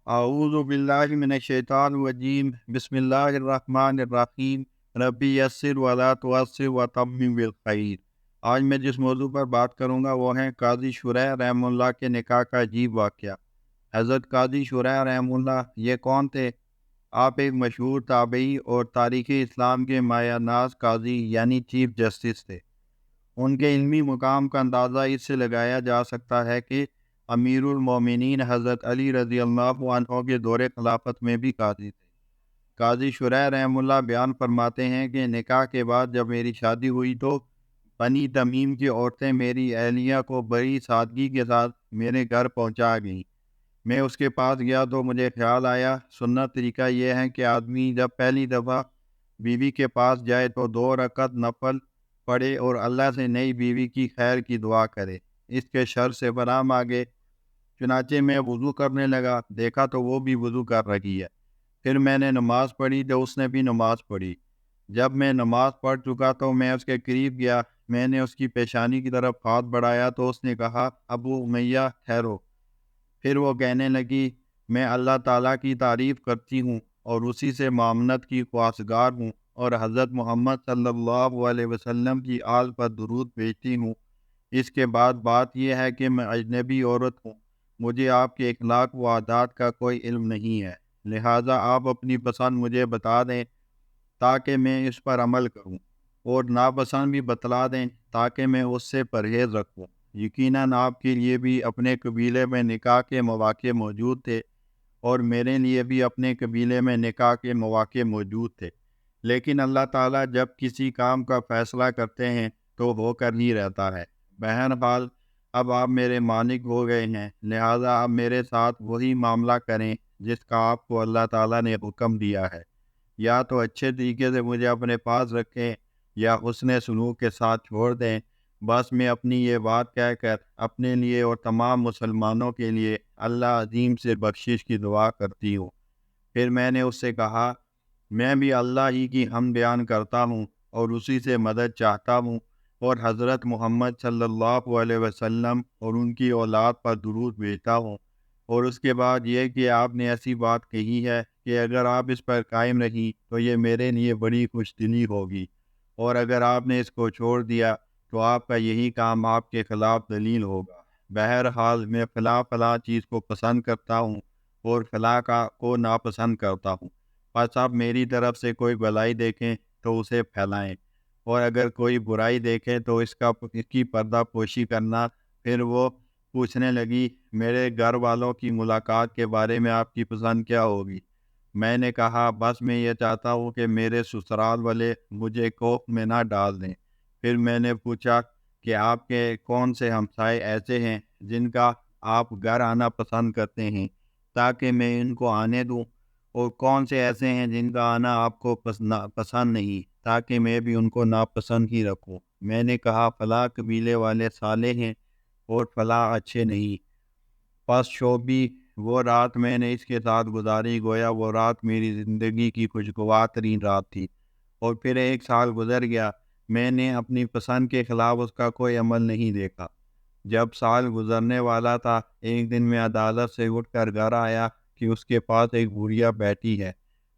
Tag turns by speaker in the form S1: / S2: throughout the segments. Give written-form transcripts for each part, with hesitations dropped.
S1: اعوذ باللہ من الشیطان الرجیم بسم اللہ الرحمن الرحیم ربی یسر ولا تعسر وتمم بالخیر۔ آج میں جس موضوع پر بات کروں گا وہ ہے قاضی شریح رحمہ اللہ کے نکاح کا عجیب واقعہ۔ حضرت قاضی شریح رحمہ اللہ یہ کون تھے؟ آپ ایک مشہور تابعی اور تاریخ اسلام کے مایہ ناز قاضی یعنی چیف جسٹس تھے۔ ان کے علمی مقام کا اندازہ اس سے لگایا جا سکتا ہے کہ امیر المومنین حضرت علی رضی اللہ عنہ کے دور خلافت میں بھی قاضی تھے۔ قاضی شریح رحمہ اللہ بیان فرماتے ہیں کہ نکاح کے بعد جب میری شادی ہوئی تو بنی تمیم کی عورتیں میری اہلیہ کو بڑی سادگی کے ساتھ میرے گھر پہنچا گئیں۔ میں اس کے پاس گیا تو مجھے خیال آیا سنت طریقہ یہ ہے کہ آدمی جب پہلی دفعہ بیوی کے پاس جائے تو 2 رکعت نفل پڑھے اور اللہ سے نئی بیوی کی خیر کی دعا کرے، اس کے شر سے پناہ مانگے۔ چنانچہ میں وضو کرنے لگا، دیکھا تو وہ بھی وضو کر رہی ہے۔ پھر میں نے نماز پڑھی تو اس نے بھی نماز پڑھی۔ جب میں نماز پڑھ چکا تو میں اس کے قریب گیا، میں نے اس کی پیشانی کی طرف ہاتھ بڑھایا تو اس نے کہا ابو امیہ ٹھہرو۔ پھر وہ کہنے لگی میں اللہ تعالیٰ کی تعریف کرتی ہوں اور اسی سے معاملت کی خواستگار ہوں اور حضرت محمد صلی اللہ علیہ وسلم کی آل پر درود بھیجتی ہوں۔ اس کے بعد بات یہ ہے کہ میں اجنبی عورت ہوں، مجھے آپ کے اخلاق و عادات کا کوئی علم نہیں ہے، لہٰذا آپ اپنی پسند مجھے بتا دیں تاکہ میں اس پر عمل کروں، اور ناپسند بھی بتلا دیں تاکہ میں اس سے پرہیز رکھوں۔ یقیناً آپ کے لیے بھی اپنے قبیلے میں نکاح کے مواقع موجود تھے اور میرے لیے بھی اپنے قبیلے میں نکاح کے مواقع موجود تھے، لیکن اللہ تعالیٰ جب کسی کام کا فیصلہ کرتے ہیں تو ہو کر ہی رہتا ہے۔ بہرحال اب آپ میرے مالک ہو گئے ہیں، لہٰذا آپ میرے ساتھ وہی معاملہ کریں جس کا آپ کو اللہ تعالیٰ نے حکم دیا ہے، یا تو اچھے طریقے سے مجھے اپنے پاس رکھیں یا حسن سلوک کے ساتھ چھوڑ دیں۔ بس میں اپنی یہ بات کہہ کر اپنے لیے اور تمام مسلمانوں کے لیے اللہ عظیم سے بخشش کی دعا کرتی ہوں۔ پھر میں نے اس سے کہا میں بھی اللہ ہی کی حمد بیان کرتا ہوں اور اسی سے مدد چاہتا ہوں اور حضرت محمد صلی اللہ علیہ وسلم اور ان کی اولاد پر درود بھیجتا ہوں، اور اس کے بعد یہ کہ آپ نے ایسی بات کہی ہے کہ اگر آپ اس پر قائم رہی تو یہ میرے لیے بڑی خوش دلی ہوگی، اور اگر آپ نے اس کو چھوڑ دیا تو آپ کا یہی کام آپ کے خلاف دلیل ہوگا۔ بہرحال میں فلاں چیز کو پسند کرتا ہوں اور فلاں کو ناپسند کرتا ہوں، بس آپ میری طرف سے کوئی بھلائی دیکھیں تو اسے پھیلائیں، اور اگر کوئی برائی دیکھیں تو اس کی پردہ پوشی کرنا۔ پھر وہ پوچھنے لگی میرے گھر والوں کی ملاقات کے بارے میں آپ کی پسند کیا ہوگی؟ میں نے کہا بس میں یہ چاہتا ہوں کہ میرے سسرال والے مجھے کوف میں نہ ڈال دیں۔ پھر میں نے پوچھا کہ آپ کے کون سے ہمسائے ایسے ہیں جن کا آپ گھر آنا پسند کرتے ہیں تاکہ میں ان کو آنے دوں، اور کون سے ایسے ہیں جن کا آنا آپ کو پسند نہیں تاکہ میں بھی ان کو ناپسند ہی رکھوں۔ میں نے کہا فلاں قبیلے والے صالح ہیں اور فلاں اچھے نہیں۔ پس شوبی وہ رات میں نے اس کے ساتھ گزاری، گویا وہ رات میری زندگی کی خوشگوار ترین رات تھی۔ اور پھر 1 سال گزر گیا، میں نے اپنی پسند کے خلاف اس کا کوئی عمل نہیں دیکھا۔ جب سال گزرنے والا تھا، ایک دن میں عدالت سے اٹھ کر گھر آیا کہ اس کے پاس ایک بڑھیا بیٹی ہے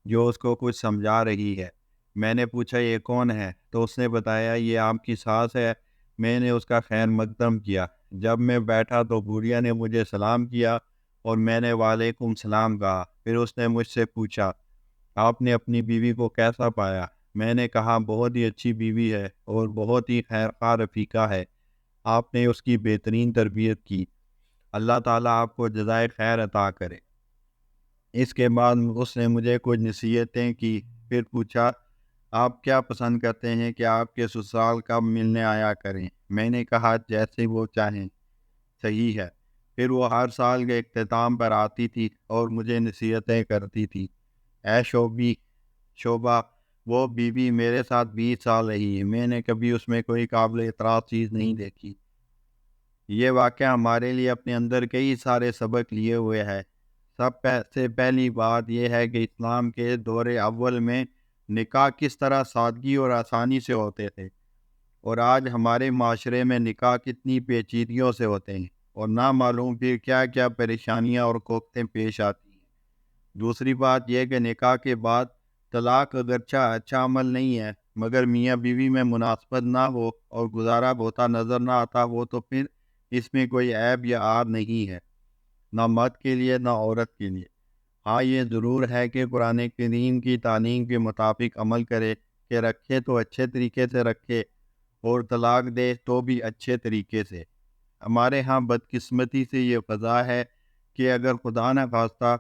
S1: جو اس کو کچھ سمجھا رہی ہے۔ میں نے پوچھا یہ کون ہے؟ تو اس نے بتایا یہ آپ کی ساس ہے۔ میں نے اس کا خیر مقدم کیا۔ جب میں بیٹھا تو بڑھیا نے مجھے سلام کیا اور میں نے وعلیکم السلام کہا۔ پھر اس نے مجھ سے پوچھا آپ نے اپنی بیوی کو کیسا پایا؟ میں نے کہا بہت ہی اچھی بیوی ہے اور بہت ہی خیر خواہ رفیقہ ہے، آپ نے اس کی بہترین تربیت کی، اللہ تعالیٰ آپ کو جزائے خیر عطا کرے۔ اس کے بعد اس نے مجھے کچھ نصیحتیں کی۔ پھر پوچھا آپ کیا پسند کرتے ہیں کہ آپ کے سسرال کب ملنے آیا کریں؟ میں نے کہا جیسے وہ چاہیں، صحیح ہے۔ پھر وہ ہر سال کے اختتام پر آتی تھی اور مجھے نصیحتیں کرتی تھی۔ اے شوبہ وہ بیوی میرے ساتھ 20 سال رہی ہے، میں نے کبھی اس میں کوئی قابل اعتراض چیز نہیں دیکھی۔ یہ واقعہ ہمارے لیے اپنے اندر کئی سارے سبق لیے ہوئے ہے۔ سب سے پہلی بات یہ ہے کہ اسلام کے دور اول میں نکاح کس طرح سادگی اور آسانی سے ہوتے تھے، اور آج ہمارے معاشرے میں نکاح کتنی پیچیدگیوں سے ہوتے ہیں، اور نہ معلوم پھر کیا کیا پریشانیاں اور کوفتیں پیش آتی ہیں۔ دوسری بات یہ کہ نکاح کے بعد طلاق اگرچہ اچھا عمل نہیں ہے، مگر میاں بیوی میں مناسبت نہ ہو اور گزارا ہوتا نظر نہ آتا ہو تو پھر اس میں کوئی عیب یا عار نہیں ہے، نہ مرد کے لیے نہ عورت کے لیے۔ ہاں یہ ضرور ہے کہ قرآن کریم کی تعلیم کے مطابق عمل کرے کہ رکھے تو اچھے طریقے سے رکھے اور طلاق دے تو بھی اچھے طریقے سے۔ ہمارے ہاں بدقسمتی سے یہ فضا ہے کہ اگر خدا نہ خواستہ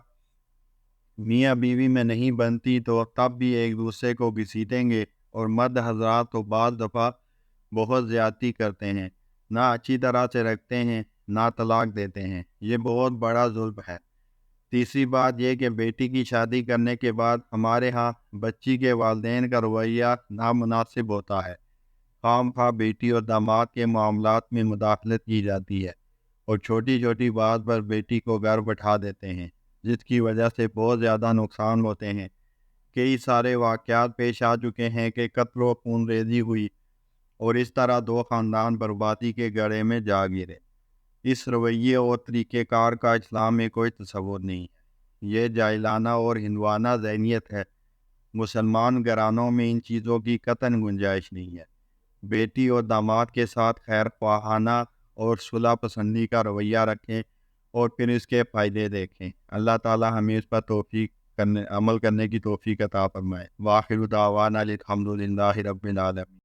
S1: میاں بیوی میں نہیں بنتی تو تب بھی ایک دوسرے کو گھسیٹیں گے، اور مرد حضرات تو بعض دفعہ بہت زیادتی کرتے ہیں، نہ اچھی طرح سے رکھتے ہیں نہ طلاق دیتے ہیں۔ یہ بہت بڑا ظلم ہے۔ تیسری بات یہ کہ بیٹی کی شادی کرنے کے بعد ہمارے ہاں بچی کے والدین کا رویہ نامناسب ہوتا ہے۔ خام خواہ بیٹی اور داماد کے معاملات میں مداخلت کی جاتی ہے اور چھوٹی چھوٹی بات پر بیٹی کو گھر بٹھا دیتے ہیں، جس کی وجہ سے بہت زیادہ نقصان ہوتے ہیں۔ کئی سارے واقعات پیش آ چکے ہیں کہ قتل و خون ریزی ہوئی اور اس طرح دو خاندان بربادی کے گڑھے میں جا گرے۔ اس رویے اور طریقہ کار کا اسلام میں کوئی تصور نہیں ہے۔ یہ جاہلانہ اور ہندوانہ ذہنیت ہے۔ مسلمان گھرانوں میں ان چیزوں کی قطعاً گنجائش نہیں ہے۔ بیٹی اور داماد کے ساتھ خیر خواہانہ اور صلح پسندی کا رویہ رکھیں اور پھر اس کے فائدے دیکھیں۔ اللہ تعالی ہمیں اس پر عمل کرنے کی توفیق عطا فرمائے۔ وآخر دعوانا الحمد للہ رب العالمین۔